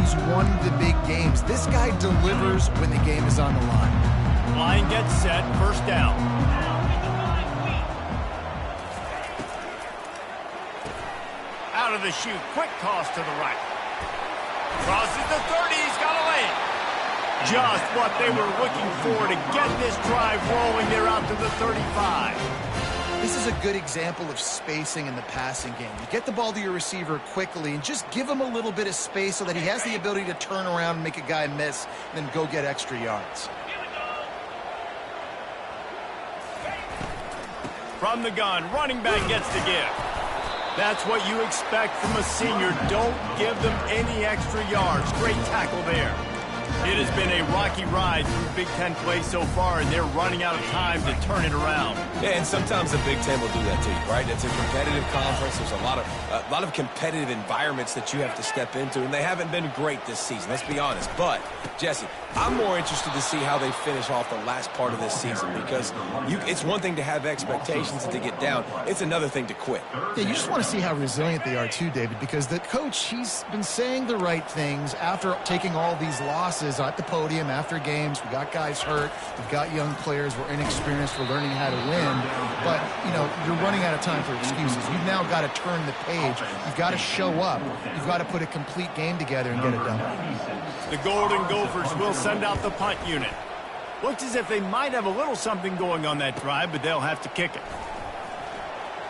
who's won the big games. This guy delivers when the game is on the line. Line gets set, first down. Out of the chute, quick toss to the right. Crosses the 30, he's got a lane. Just what they were looking for to get this drive rolling. They're out to the 35. This is a good example of spacing in the passing game. You get the ball to your receiver quickly and just give him a little bit of space so that he has the ability to turn around and make a guy miss, and then go get extra yards. From the gun, running back gets the give. That's what you expect from a senior. Don't give them any extra yards. Great tackle there. It has been a rocky ride through Big Ten play so far, and they're running out of time to turn it around. Yeah, and sometimes the Big Ten will do that to you, right? It's a competitive conference. There's a lot of competitive environments that you have to step into, and they haven't been great this season, let's be honest. But, Jesse, I'm more interested to see how they finish off the last part of this season, because it's one thing to have expectations and to get down. It's another thing to quit. Yeah, you just want to see how resilient they are too, David, because the coach, he's been saying the right things after taking all these losses at the podium after games. We got guys hurt. We've got young players. We're inexperienced. We're learning how to win. But, you're running out of time for excuses. You've now got to turn the page. You've got to show up. You've got to put a complete game together and get it done. The Golden Gophers will send out the punt unit. Looks as if they might have a little something going on that drive, but they'll have to kick it.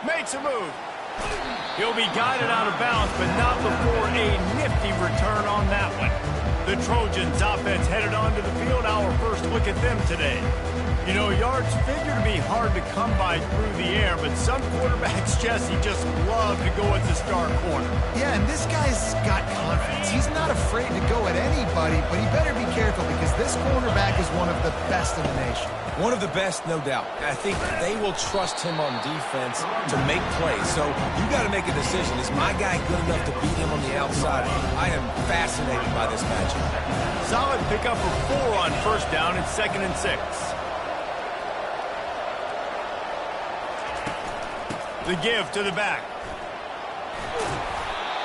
Makes a move. He'll be guided out of bounds, but not before a nifty return on that one. The Trojans offense headed onto the field. Our first look at them today. Yards figure to be hard to come by through the air, but some quarterbacks, Jesse, just love to go at the star corner. Yeah, and this guy's got confidence. He's not afraid to go at anybody, but he better be careful because this cornerback is one of the best in the nation. One of the best, no doubt. I think they will trust him on defense to make plays. So you got to make a decision. Is my guy good enough to beat him on the outside? I am fascinated by this matchup. Solid pickup of 4 on first down and 2nd and 6. The give to the back.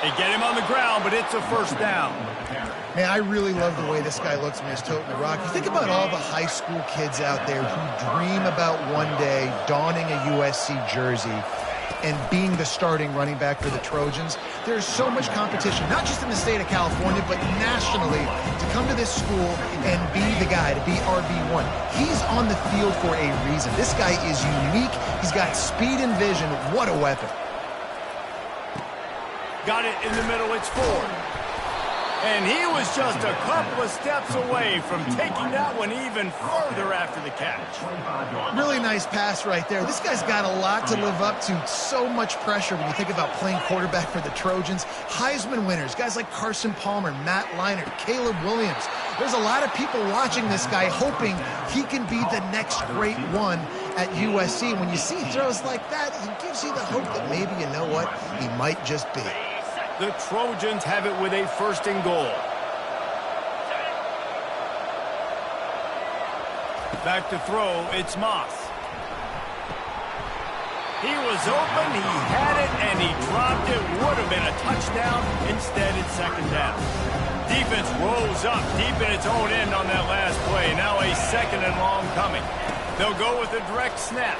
They get him on the ground, but it's a first down. Man, I really love the way this guy looks when he's toting the rock. You think about all the high school kids out there who dream about one day donning a USC jersey and being the starting running back for the Trojans. There's so much competition, not just in the state of California, but nationally, to come to this school and be the guy, to be RB1. He's on the field for a reason. This guy is unique. He's got speed and vision. What a weapon. Got it in the middle. It's Ford. And he was just a couple of steps away from taking that one even further after the catch. Really nice pass right there. This guy's got a lot to live up to. So much pressure when you think about playing quarterback for the Trojans. Heisman winners, guys like Carson Palmer, Matt Leinart, Caleb Williams. There's a lot of people watching this guy hoping he can be the next great one at USC. When you see throws like that, it gives you the hope that maybe, you know what, he might just be. The Trojans have it with a 1st and goal. Back to throw, it's Moss. He was open, he had it, and he dropped it. Would have been a touchdown. Instead, it's 2nd down. Defense rolls up deep in its own end on that last play. Now a 2nd and long coming. They'll go with a direct snap.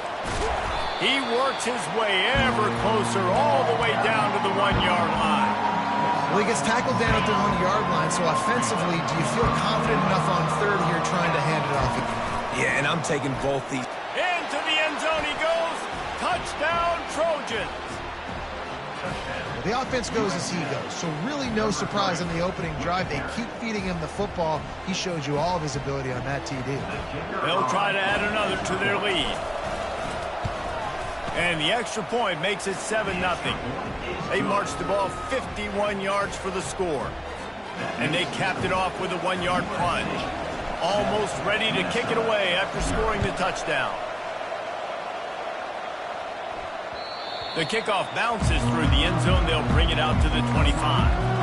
He works his way ever closer all the way down to the 1-yard line. Well, he gets tackled down at the 1-yard line, so offensively, do you feel confident enough on 3rd here trying to hand it off again? Yeah, and I'm taking both these. Into the end zone he goes. Touchdown, Trojans. The offense goes as he goes, so really no surprise in the opening drive. They keep feeding him the football. He showed you all of his ability on that TD. They'll try to add another to their lead. And the extra point makes it 7-0. They marched the ball 51 yards for the score. And they capped it off with a 1-yard plunge. Almost ready to kick it away after scoring the touchdown. The kickoff bounces through the end zone. They'll bring it out to the 25.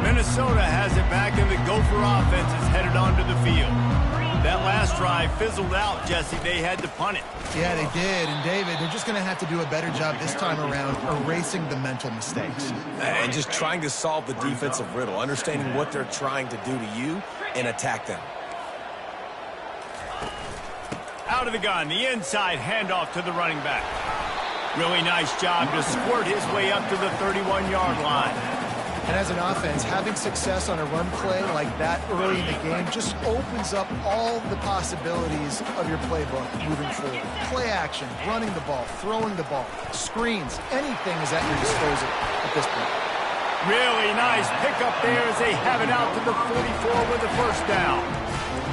Minnesota has it back, and the Gopher offense is headed onto the field. That last drive fizzled out, Jesse. They had to punt it. Yeah, they did. And, David, they're just going to have to do a better job this time around erasing the mental mistakes. And just trying to solve the defensive riddle, understanding what they're trying to do to you and attack them. Out of the gun, the inside handoff to the running back. Really nice job to squirt his way up to the 31-yard line. And as an offense, having success on a run play like that early in the game just opens up all the possibilities of your playbook moving forward. Play action, running the ball, throwing the ball, screens, anything is at your disposal at this point. Really nice pickup there as they have it out to the 44 with the first down.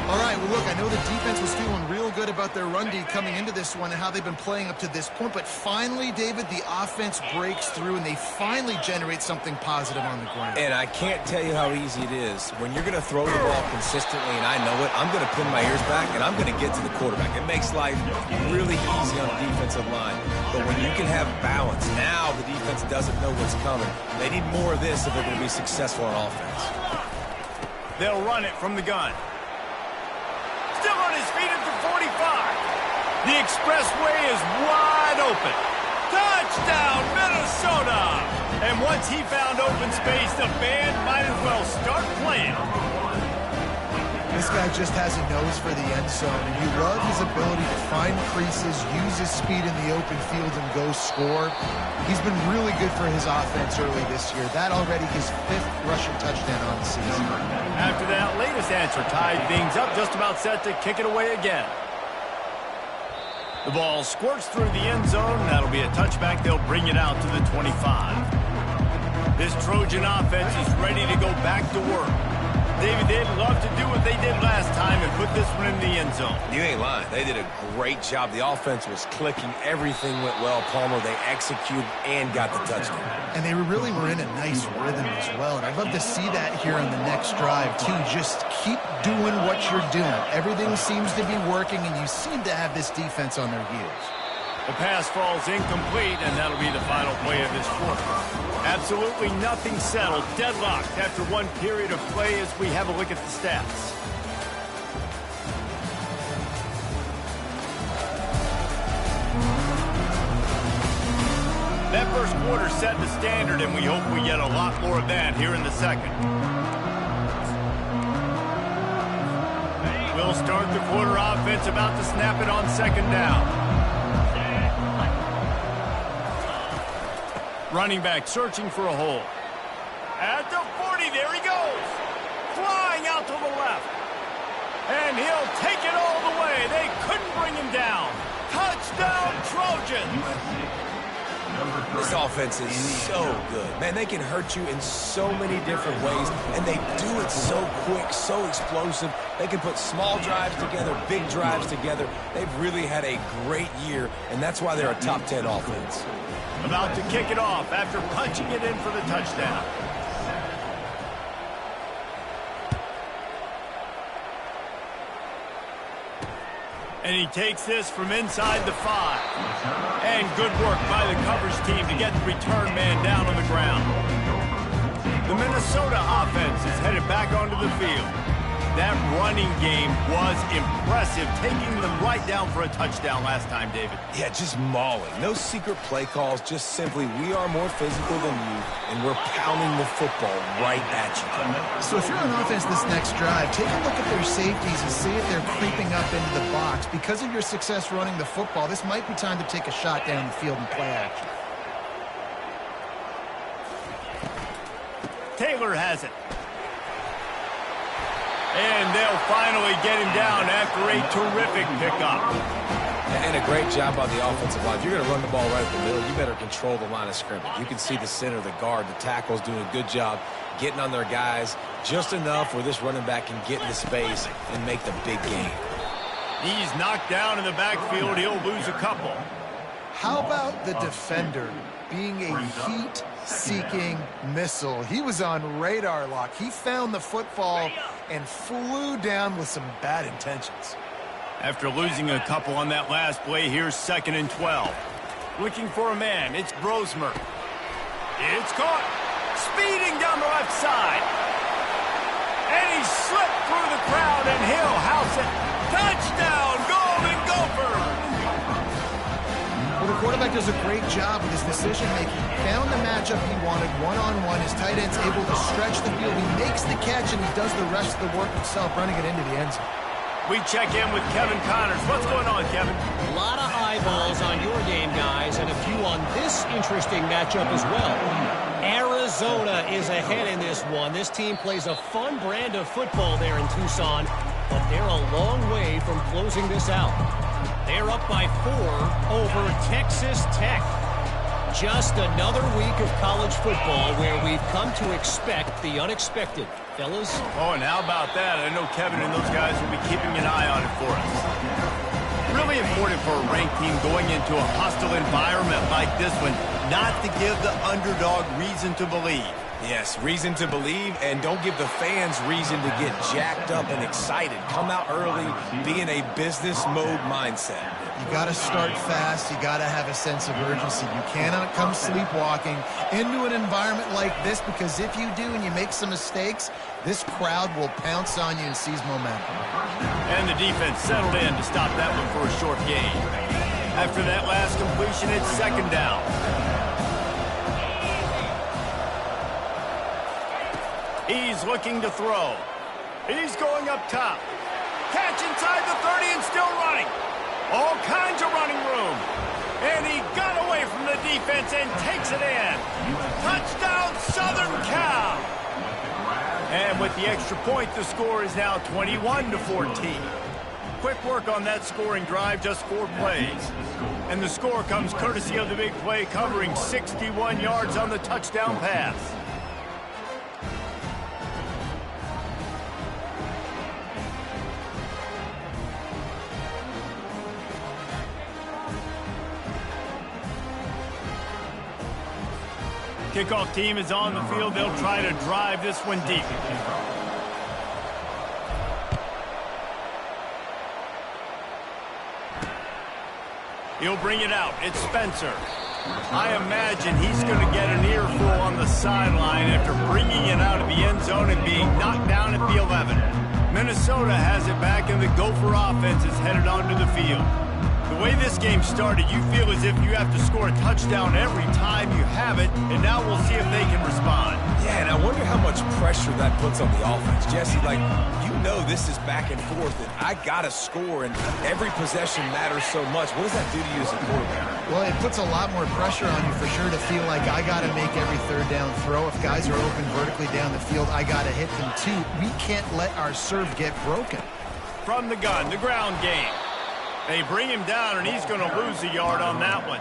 All right, well, look, I know the defense was feeling real good about their run D coming into this one and how they've been playing up to this point, but finally, David, the offense breaks through and they finally generate something positive on the ground. And I can't tell you how easy it is. When you're going to throw the ball consistently, and I know it, I'm going to pin my ears back and I'm going to get to the quarterback. It makes life really easy on the defensive line. But when you can have balance, now the defense doesn't know what's coming. They need more of this if they're going to be successful on offense. They'll run it from the gun. Still on his feet at the 45. The expressway is wide open. Touchdown, Minnesota! And once he found open space, the band might as well start playing. This guy just has a nose for the end zone, and you love his ability to find creases, use his speed in the open field, and go score. He's been really good for his offense early this year. That already his 5th rushing touchdown on the season. After that latest answer tied things up, just about set to kick it away again. The ball squirts through the end zone. That'll be a touchback. They'll bring it out to the 25. This Trojan offense is ready to go back to work. David, they'd love to do what they did last time and put this one in the end zone. You ain't lying. They did a great job. The offense was clicking. Everything went well. Palmer, they executed and got the touchdown. And they really were in a nice rhythm as well. And I'd love to see that here on the next drive, too. Just keep doing what you're doing. Everything seems to be working, and you seem to have this defense on their heels. The pass falls incomplete, and that'll be the final play of this quarter. Absolutely nothing settled. Deadlocked after one period of play as we have a look at the stats. That first quarter set the standard, and we hope we get a lot more of that here in the second. We'll start the quarter offense about to snap it on second down. Running back searching for a hole. At the 40, there he goes. Flying out to the left. And he'll take it all the way. They couldn't bring him down. Touchdown, Trojans. This offense is so good. Man, they can hurt you in so many different ways, and they do it so quick, so explosive. They can put small drives together, big drives together. They've really had a great year, and that's why they're a top 10 offense. About to kick it off after punching it in for the touchdown. And he takes this from inside the 5. And good work by the coverage team to get the return man down on the ground. The Minnesota offense is headed back onto the field. That running game was impressive, taking them right down for a touchdown last time, David. Yeah, just mauling. No secret play calls, just simply we are more physical than you, and we're pounding the football right at you. So if you're on offense this next drive, take a look at their safeties and see if they're creeping up into the box. Because of your success running the football, this might be time to take a shot down the field and play action. Taylor has it. And they'll finally get him down after a terrific pickup. And a great job by the offensive line. If you're going to run the ball right at the middle, you better control the line of scrimmage. You can see the center, the guard, the tackles doing a good job getting on their guys just enough where this running back can get into space and make the big game. He's knocked down in the backfield. He'll lose a couple. How about the defender being a heat-seeking missile? He was on radar lock. He found the football and flew down with some bad intentions. After losing a couple on that last play, here's 2nd and 12. Looking for a man. It's Brosmer. It's caught. Speeding down the left side. And he slipped through the crowd, and he'll house it. Touchdown, Golden Gophers! Well, the quarterback does a great job with his decision-making. Found the matchup he wanted, one-on-one. His tight end's able to stretch the field. He makes the catch, and he does the rest of the work himself, running it into the end zone. We check in with Kevin Connors. What's going on, Kevin? A lot of eyeballs on your game, guys, and a few on this interesting matchup as well. Arizona is ahead in this one. This team plays a fun brand of football there in Tucson, but they're a long way from closing this out. They're up by 4 over Texas Tech. Just another week of college football where we've come to expect the unexpected. Fellas? Oh, and how about that? I know Kevin and those guys will be keeping an eye on it for us. Really important for a ranked team going into a hostile environment like this one, not to give the underdog reason to believe. Yes, reason to believe, and don't give the fans reason to get jacked up and excited. Come out early, be in a business mode mindset. You got to start fast. You got to have a sense of urgency. You cannot come sleepwalking into an environment like this, because if you do and you make some mistakes, this crowd will pounce on you and seize momentum. And the defense settled in to stop that one for a short gain. After that last completion, it's second down. He's looking to throw. He's going up top. Catch inside the 30 and still running. All kinds of running room. And he got away from the defense and takes it in. Touchdown, Southern Cal. And with the extra point, the score is now 21-14. Quick work on that scoring drive, just 4 plays. And the score comes courtesy of the big play, covering 61 yards on the touchdown pass. Kickoff team is on the field. They'll try to drive this one deep. He'll bring it out. It's Spencer. I imagine he's going to get an earful on the sideline after bringing it out of the end zone and being knocked down at the 11. Minnesota has it back, and the Gopher offense is headed onto the field. The way this game started, you feel as if you have to score a touchdown every time you have it, and now we'll see if they can respond. Yeah, and I wonder how much pressure that puts on the offense. Jesse, like, you know this is back and forth, and I got to score, and every possession matters so much. What does that do to you as a quarterback? Well, it puts a lot more pressure on you for sure to feel like I got to make every third down throw. If guys are open vertically down the field, I got to hit them too. We can't let our serve get broken. From the gun, the ground game. They bring him down, and he's going to lose a yard on that one.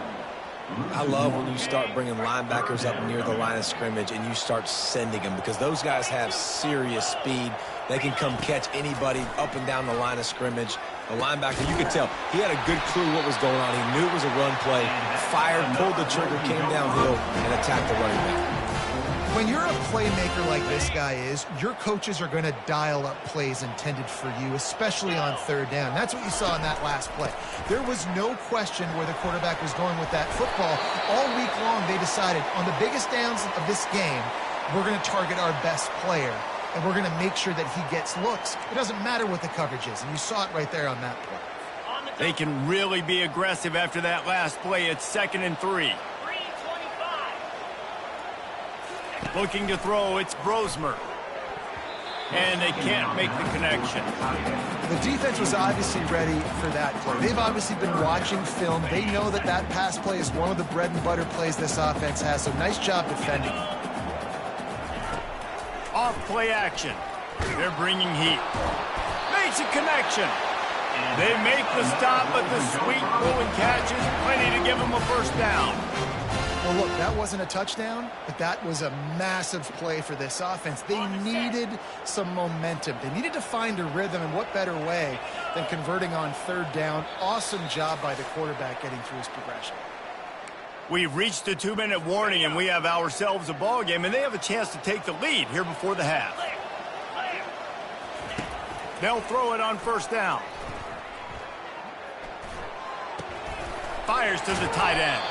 I love when you start bringing linebackers up near the line of scrimmage and you start sending them, because those guys have serious speed. They can come catch anybody up and down the line of scrimmage. The linebacker, you could tell, he had a good clue what was going on. He knew it was a run play, fired, pulled the trigger, came downhill, and attacked the running back. When you're a playmaker like this guy is, your coaches are going to dial up plays intended for you, especially on third down. That's what you saw in that last play. There was no question where the quarterback was going with that football. All week long, they decided on the biggest downs of this game, we're going to target our best player, and we're going to make sure that he gets looks. It doesn't matter what the coverage is, and you saw it right there on that play. They can really be aggressive after that last play. It's 2nd and 3. Looking to throw, it's Brosmer. And they can't make the connection. The defense was obviously ready for that play. They've obviously been watching film. They know that that pass play is one of the bread and butter plays this offense has, so nice job defending. Off play action. They're bringing heat. Makes a connection. They make the stop, but the sweet pull and catch is plenty to give them a first down. Well, look, that wasn't a touchdown, but that was a massive play for this offense. They needed some momentum. They needed to find a rhythm, and what better way than converting on third down. Awesome job by the quarterback getting through his progression. We've reached the 2-minute warning, and we have ourselves a ball game, and they have a chance to take the lead here before the half. They'll throw it on first down. Fires to the tight end.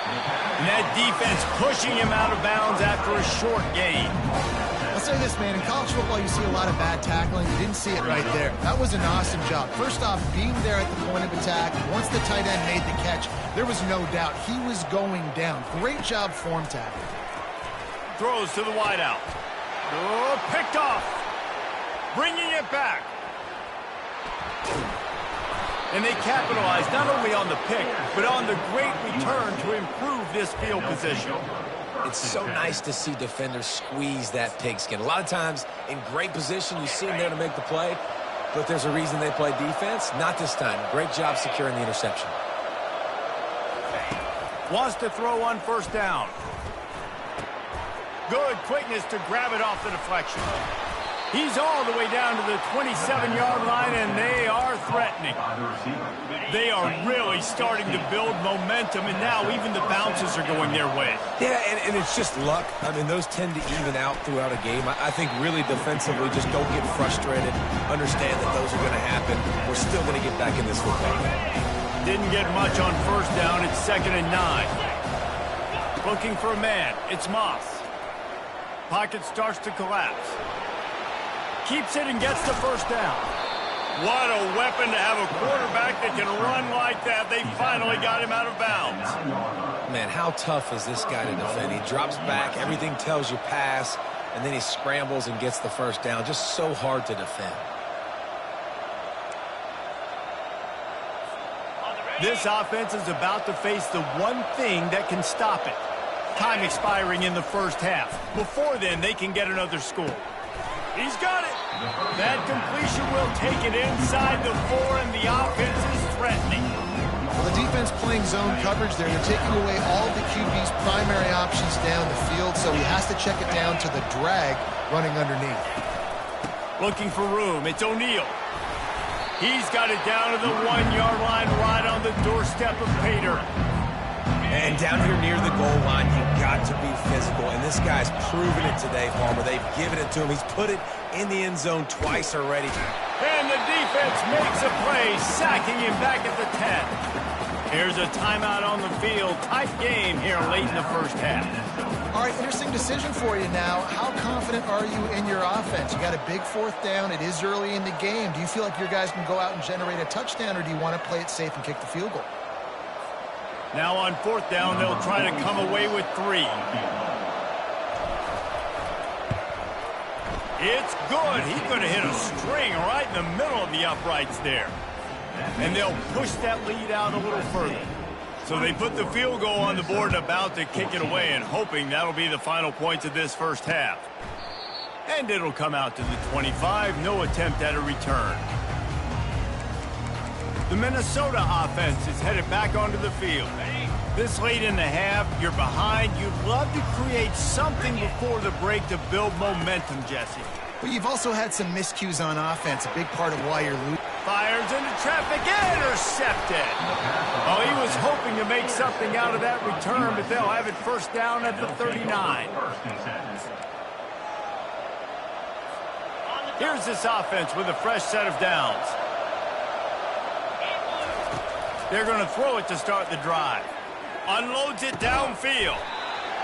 And that defense pushing him out of bounds after a short gain. I'll say this, man. In college football, you see a lot of bad tackling. You didn't see it right there. That was an awesome job. First off, being there at the point of attack. Once the tight end made the catch, there was no doubt he was going down. Great job form tackling. Throws to the wideout. Oh, picked off. Bringing it back. And they capitalized not only on the pick, but on the great return to improve this field position. It's so nice to see defenders squeeze that pigskin. A lot of times, in great position, you see them there to make the play, but there's a reason they play defense. Not this time. Great job securing the interception. Wants to throw on first down. Good quickness to grab it off the deflection. He's all the way down to the 27-yard line, and they are threatening. They are really starting to build momentum, and now even the bounces are going their way. Yeah, and it's just luck. I mean, those tend to even out throughout a game. I think really defensively, just don't get frustrated. Understand that those are going to happen. We're still going to get back in this football game. Didn't get much on first down. It's 2nd and 9. Looking for a man. It's Moss. Pocket starts to collapse. Keeps it and gets the first down. What a weapon to have a quarterback that can run like that. They finally got him out of bounds. Man, how tough is this guy to defend? He drops back, everything tells you pass, and then he scrambles and gets the first down. Just so hard to defend. This offense is about to face the one thing that can stop it. Time expiring in the first half. Before then, they can get another score. He's got it. That completion will take it inside the 4, and the offense is threatening. Well, the defense playing zone coverage there. They're taking away all the QB's primary options down the field, so he has to check it down to the drag running underneath. Looking for room. It's O'Neal. He's got it down to the 1-yard line right on the doorstep of Pater. And down here near the goal line, you've got to be physical. And this guy's proven it today, Palmer. They've given it to him. He's put it in the end zone twice already. And the defense makes a play, sacking him back at the 10. Here's a timeout on the field. Tight game here late in the first half. All right, interesting decision for you now. How confident are you in your offense? You got a big 4th down. It is early in the game. Do you feel like your guys can go out and generate a touchdown, or do you want to play it safe and kick the field goal? Now on 4th down, they'll try to come away with 3. It's good. He's going to hit a string right in the middle of the uprights there. And they'll push that lead out a little further. So they put the field goal on the board and about to kick it away, and hoping that'll be the final points of this first half. And it'll come out to the 25. No attempt at a return. The Minnesota offense is headed back onto the field. This late in the half, you're behind. You'd love to create something before the break to build momentum, Jesse. But you've also had some miscues on offense, a big part of why you're losing. Fires into traffic, intercepted. Oh, he was hoping to make something out of that return, but they'll have it first down at the 39. Here's this offense with a fresh set of downs. They're going to throw it to start the drive. Unloads it downfield.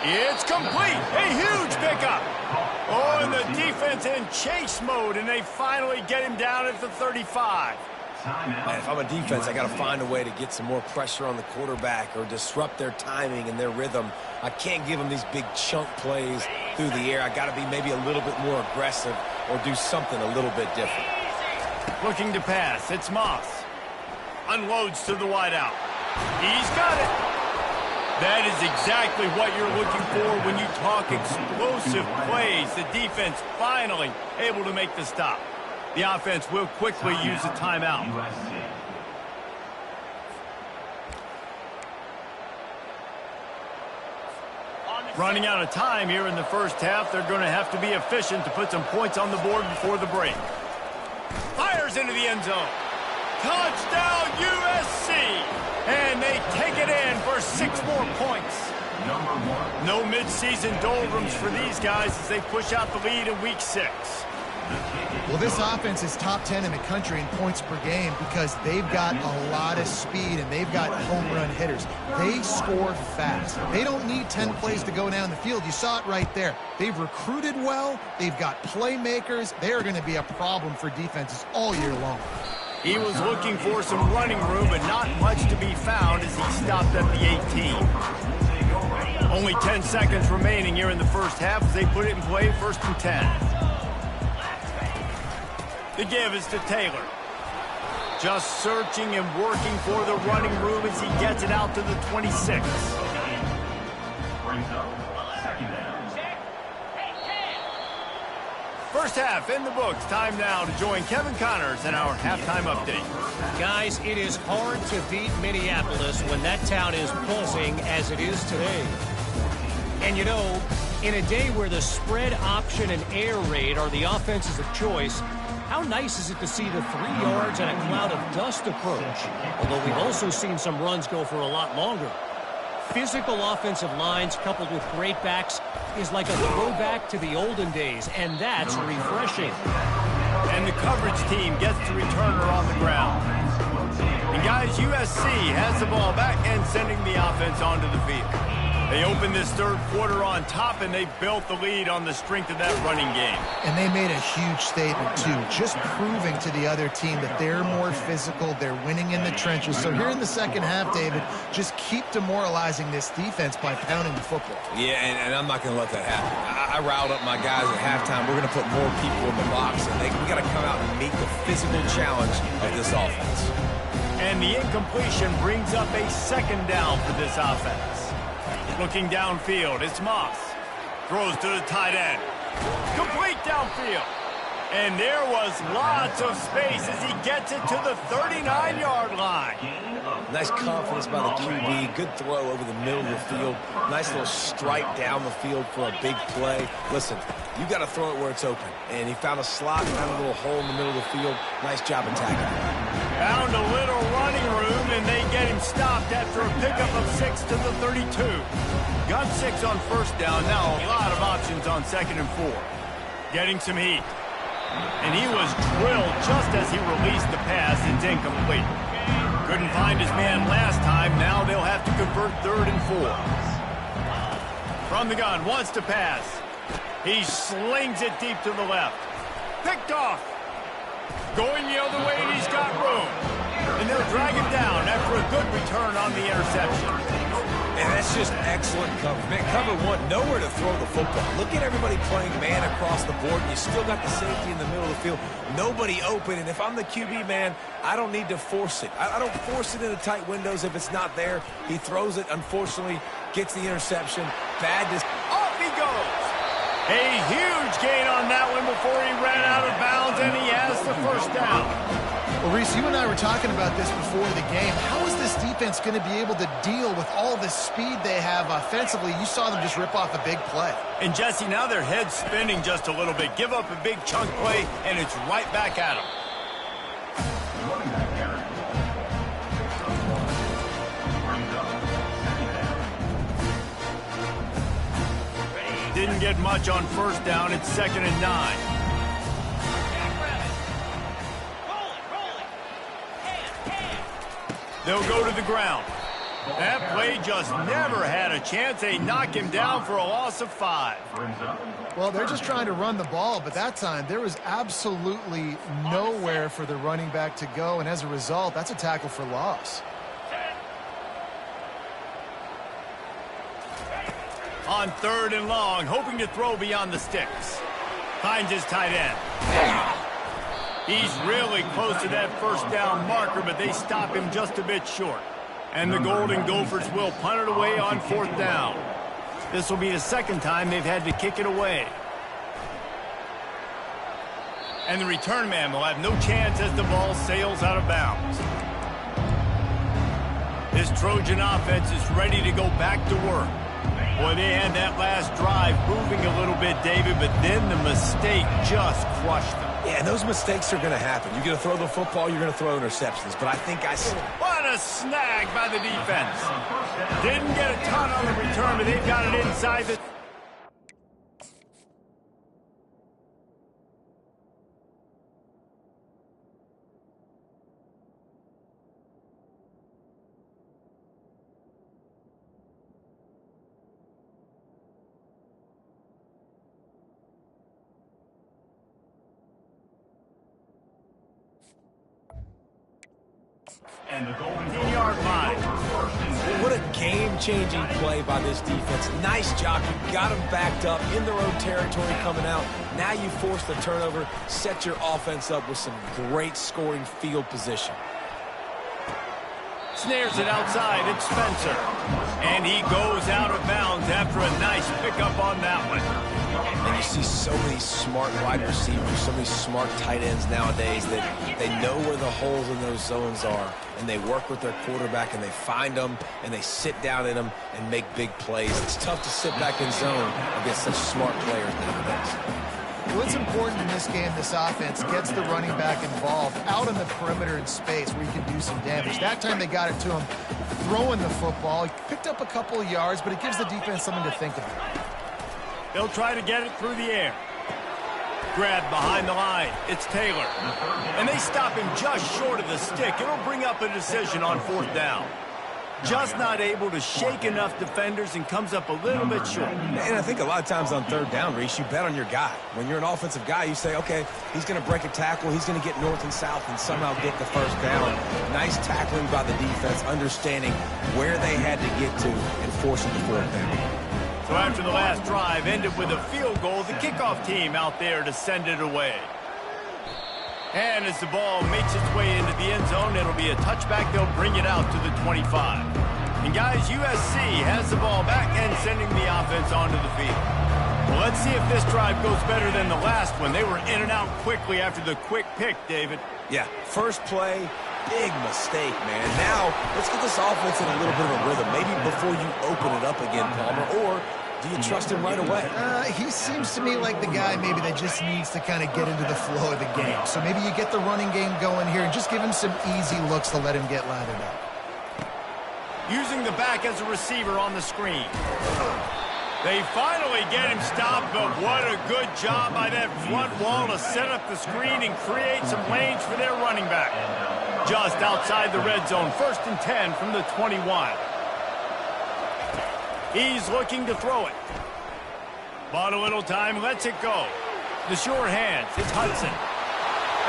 It's complete. A huge pickup. Oh, and the defense in chase mode, and they finally get him down at the 35. Man, if I'm a defense, I got to find a way to get some more pressure on the quarterback or disrupt their timing and their rhythm. I can't give them these big chunk plays through the air. I got to be maybe a little bit more aggressive or do something a little bit different. Looking to pass. It's Moss. Unloads to the wideout. He's got it. That is exactly what you're looking for when you talk explosive plays. The defense finally able to make the stop. The offense will quickly use a timeout. Running out of time here in the first half. They're going to have to be efficient to put some points on the board before the break. Fires into the end zone. Touchdown USC! And they take it in for 6 more points. No midseason doldrums for these guys as they push out the lead in week 6. Well, this offense is top 10 in the country in points per game because they've got a lot of speed and they've got home run hitters. They score fast. They don't need 10 plays to go down the field. You saw it right there. They've recruited well. They've got playmakers. They are going to be a problem for defenses all year long. He was looking for some running room, but not much to be found as he stopped at the 18. Only 10 seconds remaining here in the first half as they put it in play, 1st and 10. The give is to Taylor. Just searching and working for the running room as he gets it out to the 26. First half in the books. Time now to join Kevin Connors in our halftime update. Guys, it is hard to beat Minneapolis when that town is buzzing as it is today. And you know, in a day where the spread option and air raid are the offenses of choice, how nice is it to see the 3 yards and a cloud of dust approach? Although we've also seen some runs go for a lot longer. Physical offensive lines coupled with great backs is like a throwback to the olden days, and that's refreshing. And the coverage team gets the returner on the ground. And guys, USC has the ball back and sending the offense onto the field. They opened this third quarter on top, and they built the lead on the strength of that running game. And they made a huge statement, too, just proving to the other team that they're more physical, they're winning in the trenches. So here in the second half, David, just keep demoralizing this defense by pounding the football. Yeah, and I'm not going to let that happen. I riled up my guys at halftime. We're going to put more people in the box, and we got to come out and meet the physical challenge of this offense. And the incompletion brings up a 2nd down for this offense. Looking downfield, it's Moss. Throws to the tight end. Complete downfield. And there was lots of space as he gets it to the 39-yard line. Nice confidence by the QB. Good throw over the middle of the field. Nice little stripe down the field for a big play. Listen, you got to throw it where it's open. And he found a slot, found a little hole in the middle of the field. Nice job attacking. Found a little running room, and they get him stopped after a pickup of 6 to the 32. Got 6 on 1st down. Now a lot of options on 2nd and 4. Getting some heat. And he was drilled just as he released the pass. It's incomplete. Couldn't find his man last time. Now they'll have to convert 3rd and 4. From the gun, wants to pass. He slings it deep to the left. Picked off. Going the other way, and he's got room. And they'll drag him down after a good return on the interception. And that's just excellent cover. Man, cover 1, nowhere to throw the football. Look at everybody playing man across the board. You still got the safety in the middle of the field. Nobody open. And if I'm the QB, man, I don't need to force it. I don't force it into tight windows if it's not there. He throws it, unfortunately, gets the interception. Off he goes. A huge gain on that one before he ran out of bounds, and he has the 1st down. Well, Reese, you and I were talking about this before the game. How is this defense going to be able to deal with all the speed they have offensively? You saw them just rip off a big play. And, Jesse, now their head's spinning just a little bit. Give up a big chunk play, and it's right back at them. Didn't get much on 1st down. It's 2nd and 9. They'll go to the ground. That play just never had a chance. They knock him down for a loss of 5. Well, they're just trying to run the ball, but that time there was absolutely nowhere for the running back to go, and as a result, that's a tackle for loss. On 3rd and long, hoping to throw beyond the sticks. Finds his tight end. He's really close to that 1st down marker, but they stop him just a bit short. And the Golden Gophers will punt it away on 4th down. This will be the 2nd time they've had to kick it away. And the return man will have no chance as the ball sails out of bounds. This Trojan offense is ready to go back to work. Boy, they had that last drive moving a little bit, David, but then the mistake just crushed them. Yeah, and those mistakes are going to happen. You're going to throw the football, you're going to throw interceptions. But I think What a snag by the defense. Didn't get a ton on the return, but they've got it inside the... Yard line. What a game-changing play by this defense. Nice job. You got them backed up in their own territory coming out. Now you force the turnover, set your offense up with some great scoring field position. Snares it outside. It's Spencer. And he goes out of bounds after a nice pickup on that one. And you see so many smart wide receivers, so many smart tight ends nowadays that they know where the holes in those zones are, and they work with their quarterback, and they find them, and they sit down in them and make big plays. It's tough to sit back in zone against such smart players nowadays. What's important in this game, this offense gets the running back involved out on the perimeter in space where he can do some damage. That time they got it to him throwing the football. He picked up a couple of yards, but it gives the defense something to think about. They'll try to get it through the air. Grab behind the line. It's Taylor. And they stop him just short of the stick. It'll bring up a decision on 4th down. Just not able to shake enough defenders and comes up a little bit short. And I think a lot of times on 3rd down, Reese, you bet on your guy. When you're an offensive guy, you say, okay, he's going to break a tackle, he's going to get north and south and somehow get the 1st down. Nice tackling by the defense, understanding where they had to get to and forcing the 4th down. So after the last drive ended with a field goal, the kickoff team out there to send it away. And as the ball makes its way into the end zone, it'll be a touchback. They'll bring it out to the 25. And guys, USC has the ball back and sending the offense onto the field. Well, let's see if this drive goes better than the last one. They were in and out quickly after the quick pick, David. Yeah, first play, big mistake, man. Now, let's get this offense in a little bit of a rhythm. Maybe before you open it up again, Palmer, or do you trust him right away? He seems to me like the guy maybe that just needs to kind of get into the flow of the game. So maybe you get the running game going here and just give him some easy looks to let him get lathered up. Using the back as a receiver on the screen. They finally get him stopped, but what a good job by that front wall to set up the screen and create some lanes for their running back. Just outside the red zone, 1st and 10 from the 21. He's looking to throw it. Bought a little time, lets it go. The sure hands, it's Hudson.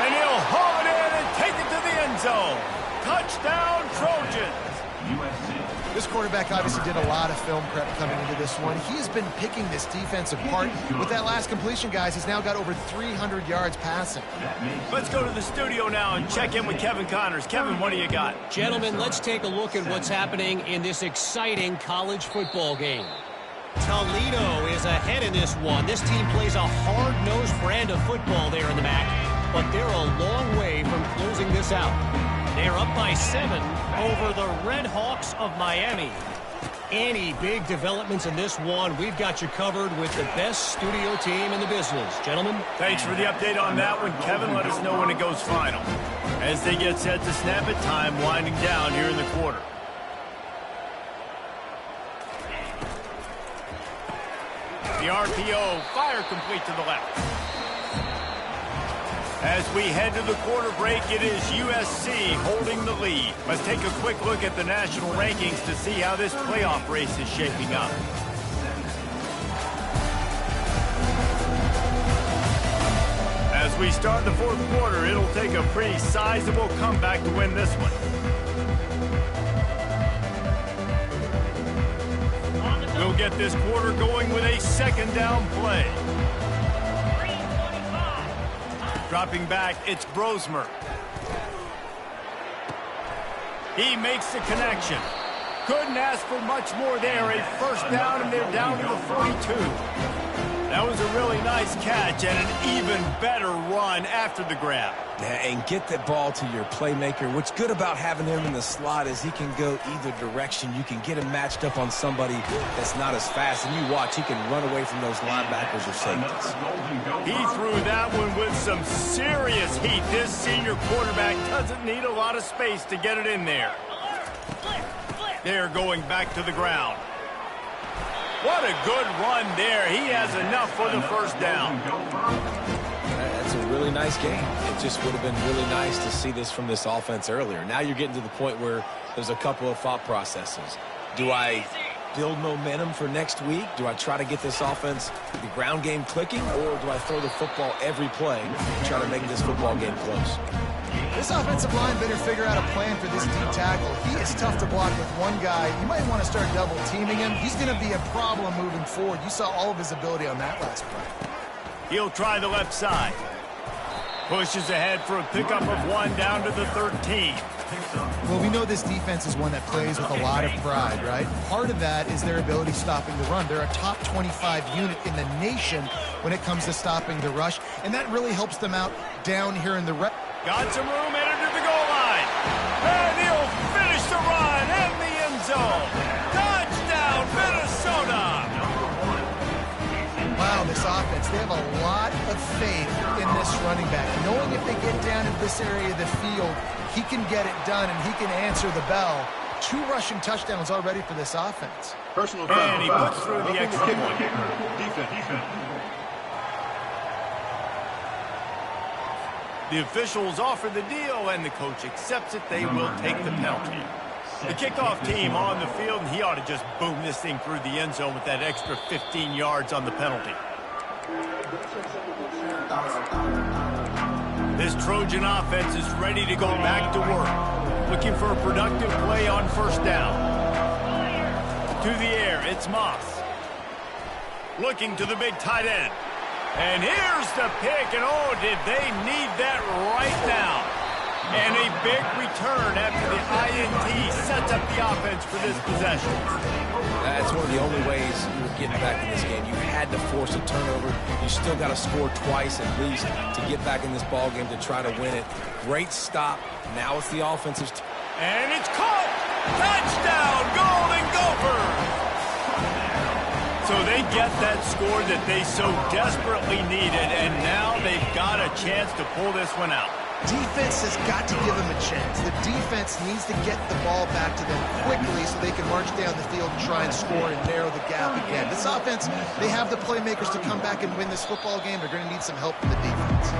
And he'll haul it in and take it to the end zone. Touchdown, Trojans. This quarterback obviously did a lot of film prep coming into this one. He's been picking this defense apart. With that last completion, guys, he's now got over 300 yards passing. Let's go to the studio now and check in with Kevin Connors. Kevin, what do you got? Gentlemen, let's take a look at what's happening in this exciting college football game. Toledo is ahead in this one. This team plays a hard-nosed brand of football there in the MAC, but they're a long way from closing this out. They're up by 7 over the Red Hawks of Miami. Any big developments in this one, we've got you covered with the best studio team in the business. Gentlemen? Thanks for the update on that one, Kevin. Let us know when it goes final. As they get set to snap it, time winding down here in the quarter. The RPO, fire complete to the left. As we head to the quarter break, it is USC holding the lead. Let's take a quick look at the national rankings to see how this playoff race is shaping up. As we start the 4th quarter, it'll take a pretty sizable comeback to win this one. We'll get this quarter going with a 2nd down play. Dropping back, it's Brosmer. He makes the connection. Couldn't ask for much more there. A 1st down, and they're down to the 42. That was a really nice catch and an even better run after the grab. Yeah, and get the ball to your playmaker. What's good about having him in the slot is he can go either direction. You can get him matched up on somebody that's not as fast, and you watch, he can run away from those linebackers or safeties. He threw that one with some serious heat. This senior quarterback doesn't need a lot of space to get it in there. They're going back to the ground. What a good run there. He has enough for the 1st down. That's a really nice game. It just would have been really nice to see this from this offense earlier. Now you're getting to the point where there's a couple of thought processes. Do I build momentum for next week? Do I try to get this offense, the ground game clicking, or do I throw the football every play and try to make this football game close? This offensive line better figure out a plan for this deep tackle. He is tough to block with one guy. You might want to start double teaming him. He's going to be a problem moving forward. You saw all of his ability on that last play. He'll try the left side. Pushes ahead for a pickup of 1 down to the 13. Well, we know this defense is one that plays with a lot of pride, right? Part of that is their ability stopping the run. They're a top 25 unit in the nation when it comes to stopping the rush, and that really helps them out down here in the red. Got some room, entered to the goal line. And he'll finish the run and the end zone. Touchdown, Minnesota! Wow, this offense, they have a lot of faith in this running back. Knowing if they get down in this area of the field, he can get it done and he can answer the bell. 2 rushing touchdowns already for this offense. And he puts through the extra point. The officials offer the deal, and the coach accepts it. They will take the penalty. The kickoff team on the field, and he ought to just boom this thing through the end zone with that extra 15 yards on the penalty. This Trojan offense is ready to go back to work. Looking for a productive play on first down. To the air, it's Moss. Looking to the big tight end. And here's the pick, and oh, did they need that right now. And a big return after the INT sets up the offense for this possession. That's one of the only ways you were getting back in this game. You had to force a turnover. You still got to score twice at least to get back in this ball game to try to win it. Great stop. Now it's the offensive. And it's caught. Touchdown, Golden Gophers. So they get that score that they so desperately needed, and now they've got a chance to pull this one out. Defense has got to give them a chance. The defense needs to get the ball back to them quickly so they can march down the field and try and score and narrow the gap again. This offense, they have the playmakers to come back and win this football game. They're going to need some help from the defense.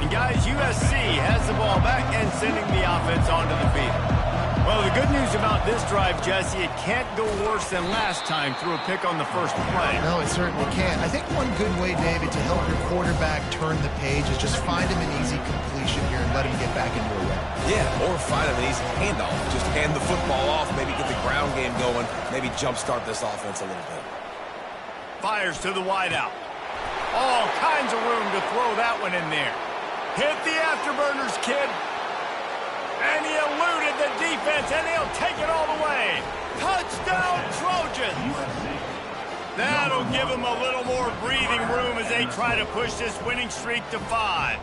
And guys, USC has the ball back and sending the offense onto the field. Well, the good news about this drive, Jesse, it can't go worse than last time through a pick on the first play. No, it certainly can't. I think one good way, David, to help your quarterback turn the page is just find him an easy completion here and let him get back into a run. Yeah, or find him an easy handoff. Just hand the football off, maybe get the ground game going, maybe jumpstart this offense a little bit. Fires to the wideout. All kinds of room to throw that one in there. Hit the afterburners, kid. And he eluded the defense, and he'll take it all the way. Touchdown, Trojans! That'll give him a little more breathing room as they try to push this winning streak to 5.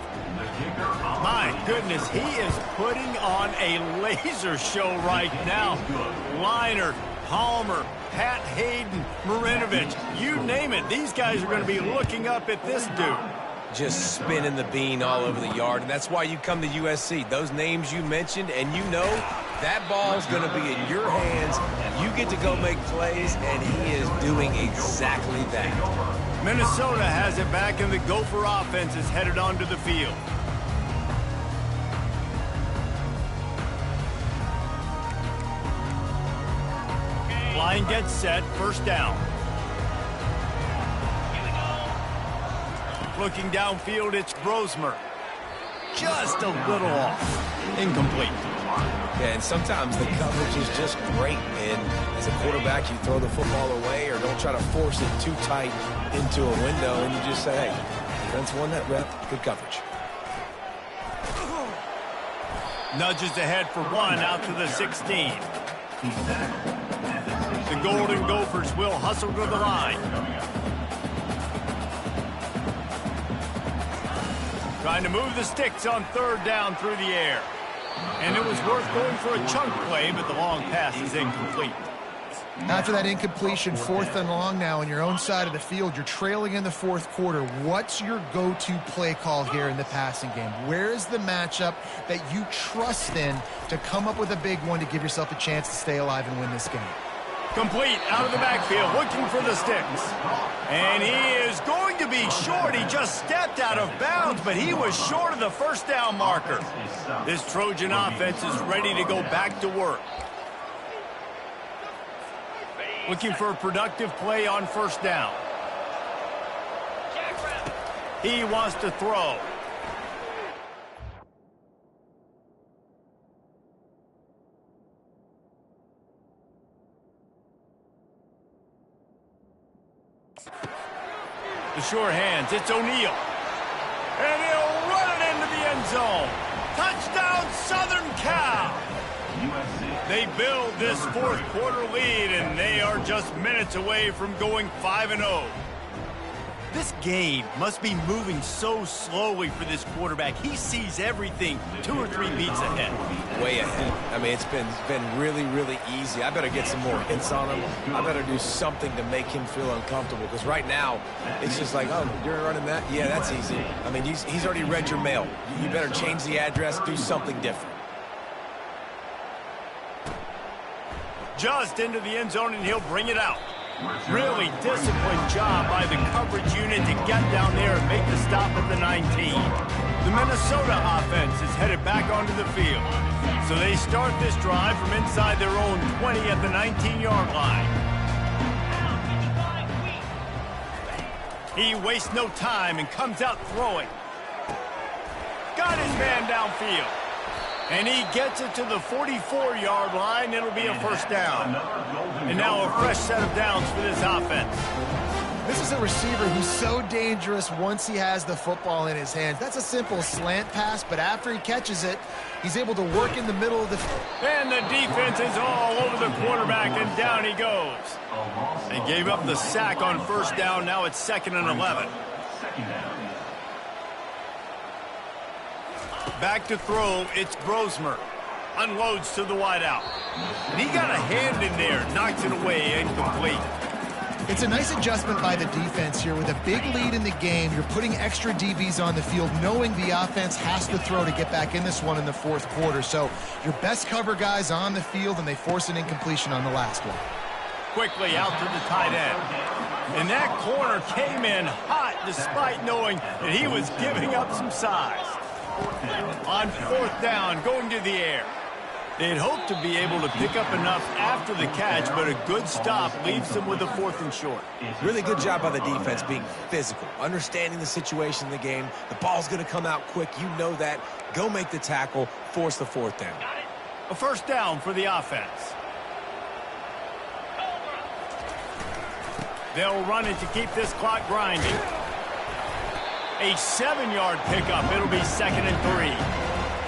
My goodness, he is putting on a laser show right now. Liner, Palmer, Pat Hayden, Marinovich, you name it. These guys are going to be looking up at this dude. Just spinning the bean all over the yard, and that's why you come to USC. Those names you mentioned, and you know that ball's going to be in your hands. You get to go make plays, and he is doing exactly that. Minnesota has it back, and the Gopher offense is headed onto the field. Line gets set, first down. Looking downfield, it's Brosmer. Just a little off. Incomplete. Yeah, and sometimes the coverage is just great, and as a quarterback, you throw the football away or don't try to force it too tight into a window, and you just say, hey, defense won that rep, good coverage. Nudges ahead for 1 out to the 16. The Golden Gophers will hustle to the line. Trying to move the sticks on third down through the air. And it was worth going for a chunk play, but the long pass is incomplete. After that incompletion, 4th and long now on your own side of the field, you're trailing in the 4th quarter. What's your go-to play call here in the passing game? Where is the matchup that you trust in to come up with a big one to give yourself a chance to stay alive and win this game? Complete out of the backfield, looking for the sticks. And he is going to be short. He just stepped out of bounds, but he was short of the first down marker. This Trojan offense is ready to go back to work. Looking for a productive play on first down. He wants to throw. The sure hands, it's O'Neal. And he'll run it into the end zone. Touchdown, Southern Cal. They build this fourth quarter lead, and they are just minutes away from going 5-0. This game must be moving so slowly for this quarterback. He sees everything 2 or 3 beats ahead. Way ahead. I mean, it's been really, really easy. I better get some more hits on him. I better do something to make him feel uncomfortable, because right now, it's just like, oh, you're running that? Yeah, that's easy. I mean, he's already read your mail. You better change the address, do something different. Just into the end zone, and he'll bring it out. Really disciplined job by the coverage unit to get down there and make the stop at the 19. The Minnesota offense is headed back onto the field. So they start this drive from inside their own 20 at the 19-yard line. He wastes no time and comes out throwing. Got his man downfield. And he gets it to the 44-yard line. It'll be a first down. And now a fresh set of downs for this offense. This is a receiver who's so dangerous once he has the football in his hands. That's a simple slant pass, but after he catches it, he's able to work in the middle of the... And the defense is all over the quarterback, and down he goes. They gave up the sack on first down. Now it's 2nd and 11. Back to throw, it's Brosmer. Unloads to the wideout. And he got a hand in there, knocks it away, incomplete. It's a nice adjustment by the defense here. With a big lead in the game, you're putting extra DBs on the field, knowing the offense has to throw to get back in this one in the fourth quarter. So your best cover guys on the field, and they force an incompletion on the last one. Quickly out to the tight end. And that corner came in hot despite knowing that he was giving up some size. On fourth down, going to the air. They'd hoped to be able to pick up enough after the catch, but a good stop leaves them with a 4th and short. Really good job by the defense being physical, understanding the situation in the game. The ball's going to come out quick. You know that. Go make the tackle, force the 4th down. A first down for the offense. They'll run it to keep this clock grinding. A 7-yard pickup. It'll be 2nd and 3.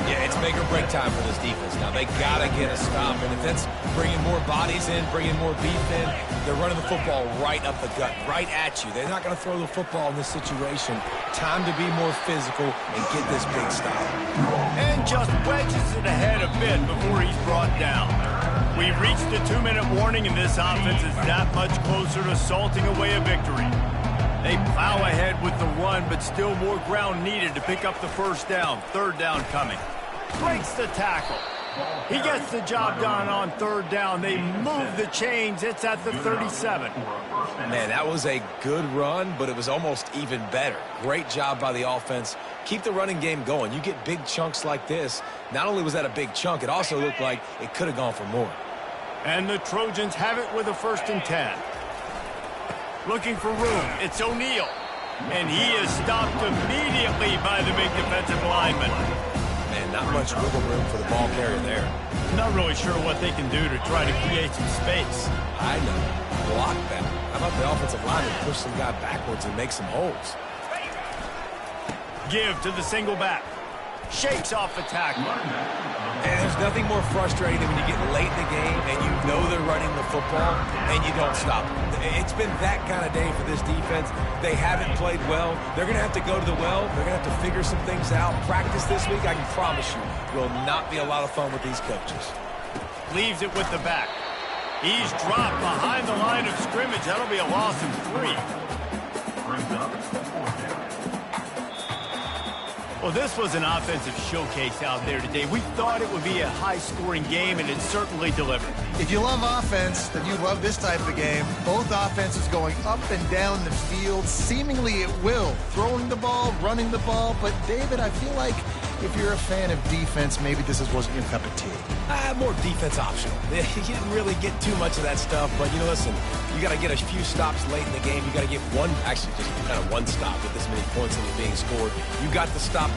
Yeah, it's make or break time for this defense. Now, they got to get a stop. And if that's bringing more bodies in, bringing more beef in, they're running the football right up the gut, right at you. They're not going to throw the football in this situation. Time to be more physical and get this big stop. And just wedges it ahead a bit before he's brought down. We've reached the 2-minute warning, and this offense is that much closer to salting away a victory. They plow ahead with the run, but still more ground needed to pick up the first down. 3rd down coming. Breaks the tackle. He gets the job done on 3rd down. They move the chains. It's at the 37. Man, that was a good run, but it was almost even better. Great job by the offense. Keep the running game going. You get big chunks like this. Not only was that a big chunk, it also looked like it could have gone for more. And the Trojans have it with a 1st and 10. Looking for room. It's O'Neal. And he is stopped immediately by the big defensive lineman. Man, not much wiggle room for the ball carrier there. Not really sure what they can do to try to create some space. I know. Block that. How about the offensive lineman push some guy backwards and make some holes? Give to the single back. Shakes off the tackle. And there's nothing more frustrating than when you get late in the game and you know they're running the football and you don't stop them. It's been that kind of day for this defense. They haven't played well. They're going to have to go to the well. They're going to have to figure some things out. Practice this week, I can promise you, will not be a lot of fun with these coaches. Leaves it with the back. He's dropped behind the line of scrimmage. That'll be a loss of 3. Well, this was an offensive showcase out there today. We thought it would be a high-scoring game, and it certainly delivered. If you love offense, then you love this type of game. Both offenses going up and down the field, seemingly at will. Throwing the ball, running the ball. But, David, I feel like if you're a fan of defense, maybe this wasn't your cup of tea. More defense optional. You didn't really get too much of that stuff, but, you know, listen, you got to get a few stops late in the game. You got to get one, actually just kind of one stop with this many points that were being scored. You got to stop